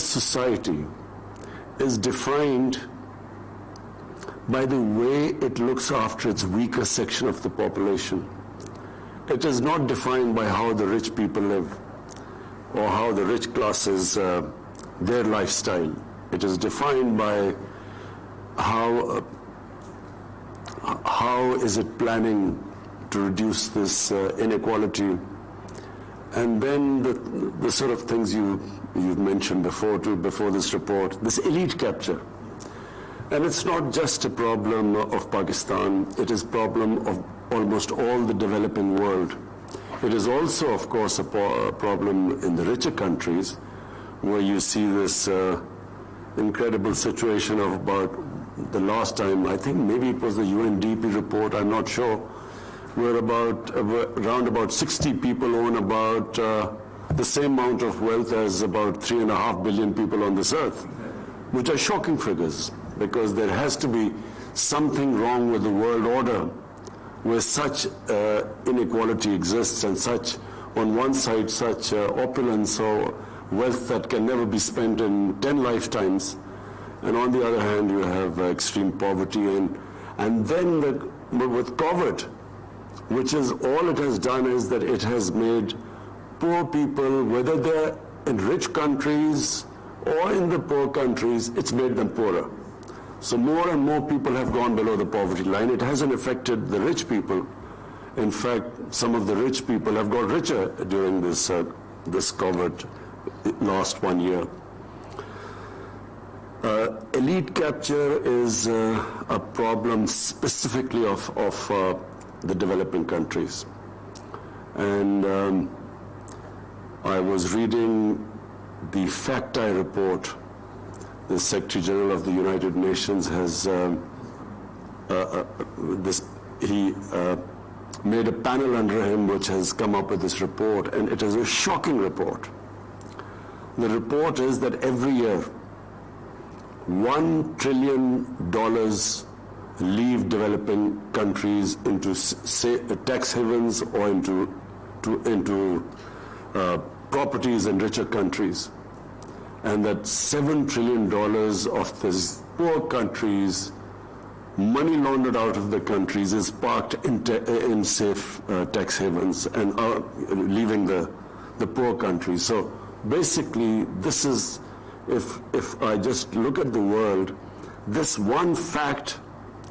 civilized society is defined by the way it looks after its weaker section of the population. It is not defined by how the rich people live or how the rich classes, their lifestyle. It is defined by how is it planning to reduce this inequality. And then the sort of things you've mentioned before this report, this elite capture. And it's not just a problem of Pakistan, it is a problem of almost all the developing world. It is also, of course, a problem in the richer countries, where you see this incredible situation of about the last time, I think maybe it was the UNDP report, I'm not sure, where around about 60 people own about the same amount of wealth as about 3.5 billion people on this earth, which are shocking figures, because there has to be something wrong with the world order where such inequality exists and such, on one side, such opulence or wealth that can never be spent in 10 lifetimes, and on the other hand you have extreme poverty, and then with COVID, which is all it has done is that it has made poor people, whether they're in rich countries or in the poor countries, it's made them poorer. So more and more people have gone below the poverty line. It hasn't affected the rich people. In fact, some of the rich people have got richer during this COVID last 1 year. Elite capture is a problem specifically of the developing countries. And I was reading the FACTI report. The Secretary General of the United Nations has made a panel under him which has come up with this report, and it is a shocking report. The report is that every year $1 trillion leave developing countries into tax havens or into properties in richer countries, and that $7 trillion of these poor countries, money laundered out of the countries, is parked in safe tax havens and are leaving the poor countries. So basically, this is, if I just look at the world, this one fact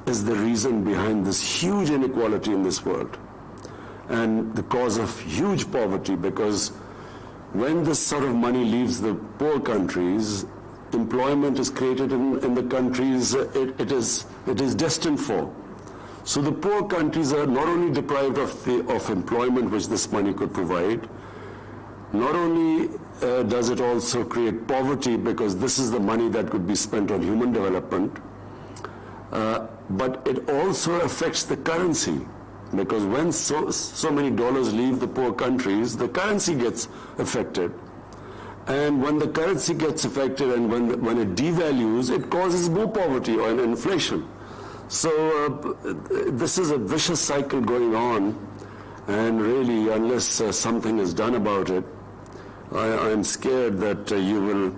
is the reason behind this huge inequality in this world and the cause of huge poverty, because when this sort of money leaves the poor countries, employment is created in the countries it is destined for. So the poor countries are not only deprived of employment which this money could provide, not only does it also create poverty because this is the money that could be spent on human development, but it also affects the currency. Because when so many dollars leave the poor countries, the currency gets affected. And when the currency gets affected and when it devalues, it causes more poverty or inflation. So this is a vicious cycle going on, and really, unless something is done about it, I'm scared that the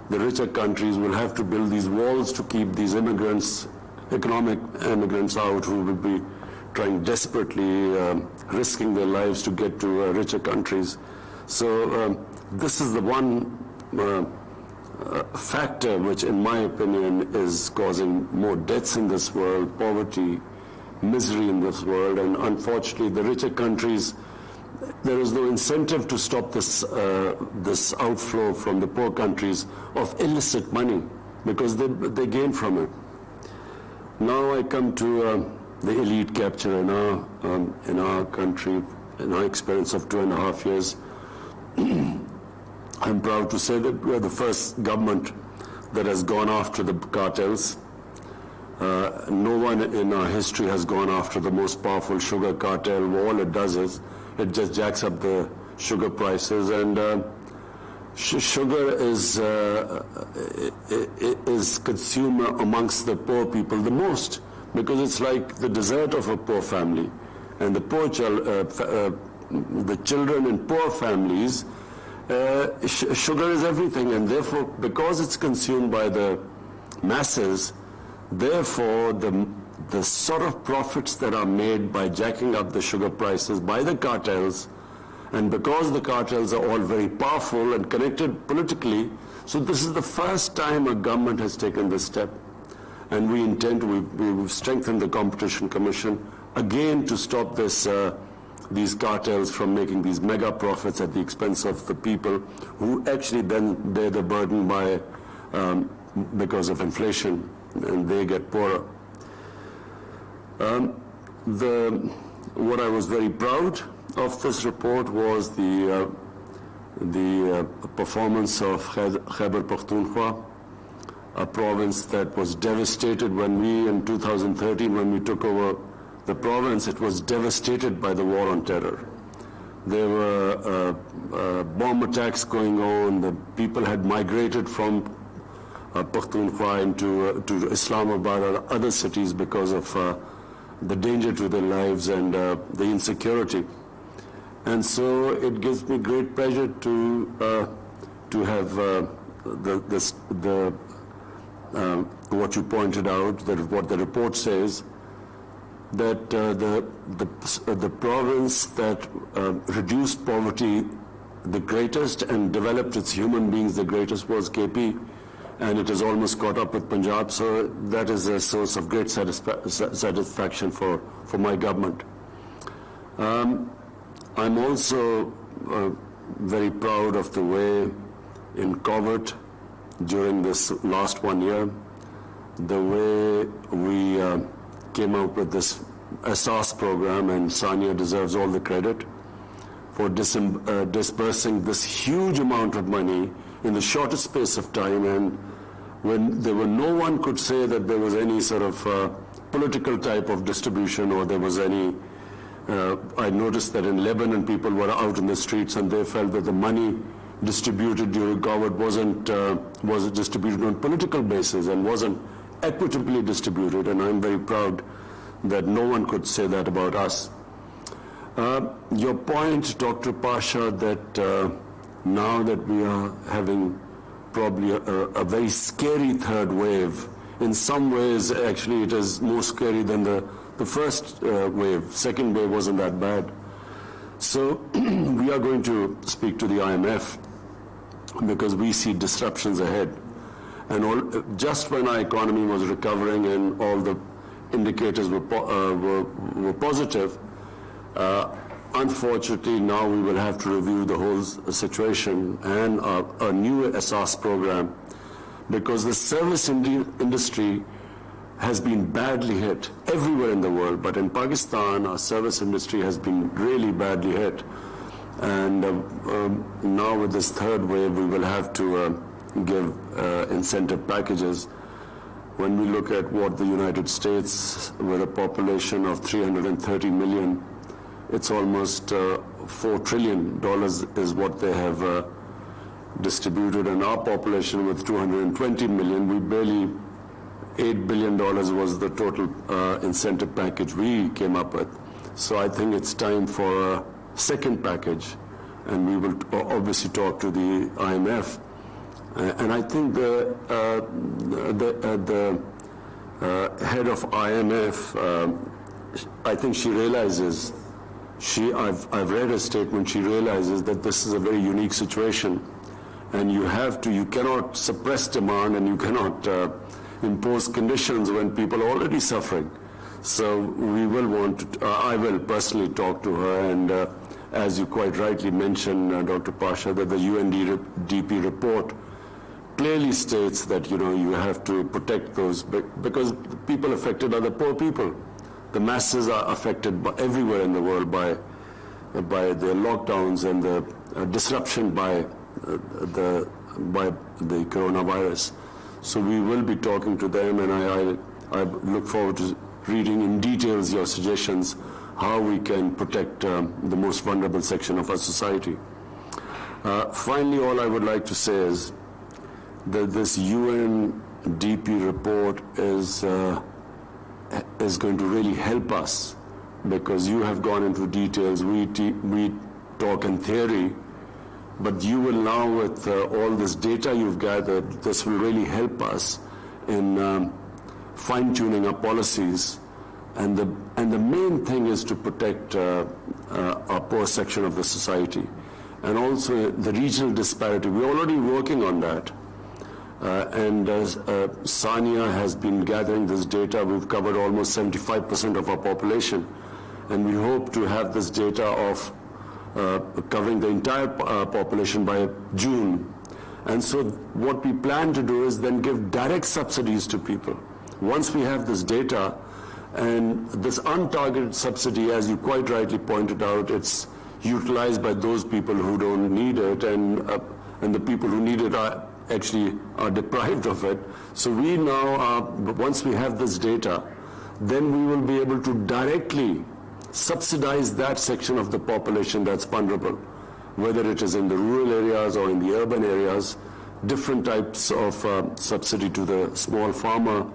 richer countries will have to build these walls to keep these immigrants, economic immigrants out, who will be trying desperately, risking their lives to get to richer countries. So this is the one factor which, in my opinion, is causing more deaths in this world, poverty, misery in this world, and unfortunately the richer countries, there is no incentive to stop this outflow from the poor countries of illicit money, because they gain from it. Now I come to the elite capture in our country, in our experience of 2.5 years. I'm proud to say that we're the first government that has gone after the cartels. No one in our history has gone after the most powerful sugar cartel. All it does is it just jacks up the sugar prices, and sugar is consumed amongst the poor people the most, because it's like the dessert of a poor family. And the children in poor families sugar is everything, and therefore, because it's consumed by the masses, therefore the sort of profits that are made by jacking up the sugar prices by the cartels, and because the cartels are all very powerful and connected politically, so this is the first time a government has taken this step. And we intend to, we've strengthened the Competition Commission again to stop this, these cartels from making these mega profits at the expense of the people who actually then bear the burden by, because of inflation, and they get poorer. What I was very proud of this report was the performance of Khyber Pakhtunkhwa, a province that was devastated when we, in 2013, when we took over the province, it was devastated by the war on terror. There were bomb attacks going on. The people had migrated from Pakhtunkhwa into to Islamabad or other cities because of the danger to their lives and the insecurity. And so it gives me great pleasure to have what you pointed out, that what the report says, that the province that reduced poverty the greatest and developed its human beings the greatest was KP, and it has almost caught up with Punjab. So that is a source of great satisfaction for my government. I'm also very proud of the way in covert during this last 1 year, the way we came out with this SAS program, and Sania deserves all the credit for dispersing this huge amount of money in the shortest space of time, and when there were no one could say that there was any sort of political type of distribution, or there was any I noticed that in Lebanon people were out in the streets and they felt that the money distributed during COVID was distributed on political basis and wasn't equitably distributed, and I'm very proud that no one could say that about us. Your point, Dr. Pasha, that now that we are having probably a very scary third wave, in some ways actually it is more scary than the first wave. Second wave wasn't that bad. So we are going to speak to the IMF because we see disruptions ahead. And just when our economy was recovering and all the indicators were positive, unfortunately now we will have to review the whole situation and a new SAS program, because the service industry has been badly hit everywhere in the world, but in Pakistan our service industry has been really badly hit. And now with this third wave we will have to give incentive packages. When we look at what the United States, with a population of 330 million, it's almost $4 trillion is what they have distributed, and our population with 220 million, we barely $8 billion was the total incentive package we came up with. So I think it's time for a second package, and we will obviously talk to the IMF. And I think the head of IMF, I think she realizes, I've read her statement, she realizes that this is a very unique situation, and you cannot suppress demand, and you cannot impose conditions when people are already suffering. So we will I will personally talk to her, and as you quite rightly mentioned, Dr. Pasha, that the UNDP report clearly states that you have to protect those, because the people affected are the poor people. The masses are affected everywhere in the world by the lockdowns and the disruption by the coronavirus. So we will be talking to them, and I look forward to reading in details your suggestions how we can protect the most vulnerable section of our society. Finally, all I would like to say is that this UNDP report is going to really help us, because you have gone into details. We talk in theory, But you will now, with all this data you've gathered, this will really help us in fine-tuning our policies. And the main thing is to protect our poor section of the society. And also the regional disparity. We're already working on that. And Sania has been gathering this data. We've covered almost 75% of our population. And we hope to have this data of covering the entire population by June. And so what we plan to do is then give direct subsidies to people. Once we have this data, and this untargeted subsidy, as you quite rightly pointed out, it's utilized by those people who don't need it, and the people who need it are deprived of it. So we now, once we have this data, then we will be able to directly subsidize that section of the population that's vulnerable, whether it is in the rural areas or in the urban areas, different types of subsidy to the small farmer,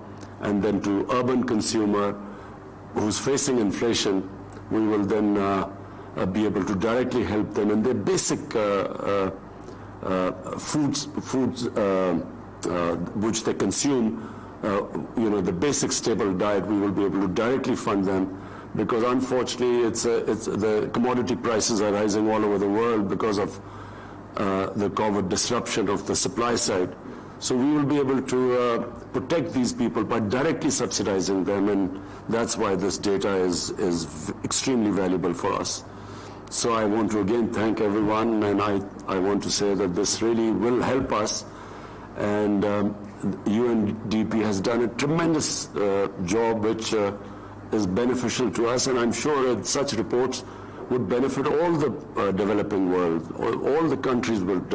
and then to urban consumer who's facing inflation. We will then be able to directly help them in their basic foods which they consume, the basic staple diet. We will be able to directly fund them, because unfortunately the commodity prices are rising all over the world because of the COVID disruption of the supply side. So we will be able to protect these people by directly subsidizing them, and that's why this data is extremely valuable for us. So I want to again thank everyone, and I want to say that this really will help us, and UNDP has done a tremendous job which is beneficial to us, and I'm sure that such reports would benefit all the developing world. All the countries would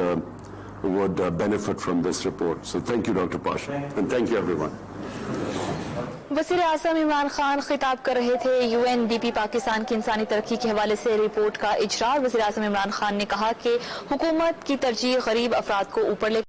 benefit from this report. So thank you, Dr. Pasha, and thank you everyone. वज़ीर आज़म इमरान खान खिताब कर रहे थे UNDP Pakistan की इंसानी तरक्की के हवाले से रिपोर्ट का इजरा। वज़ीर आज़म इमरान खान ने कहा कि हुकूमत की तरजीह गरीब अफराद को ऊपर ले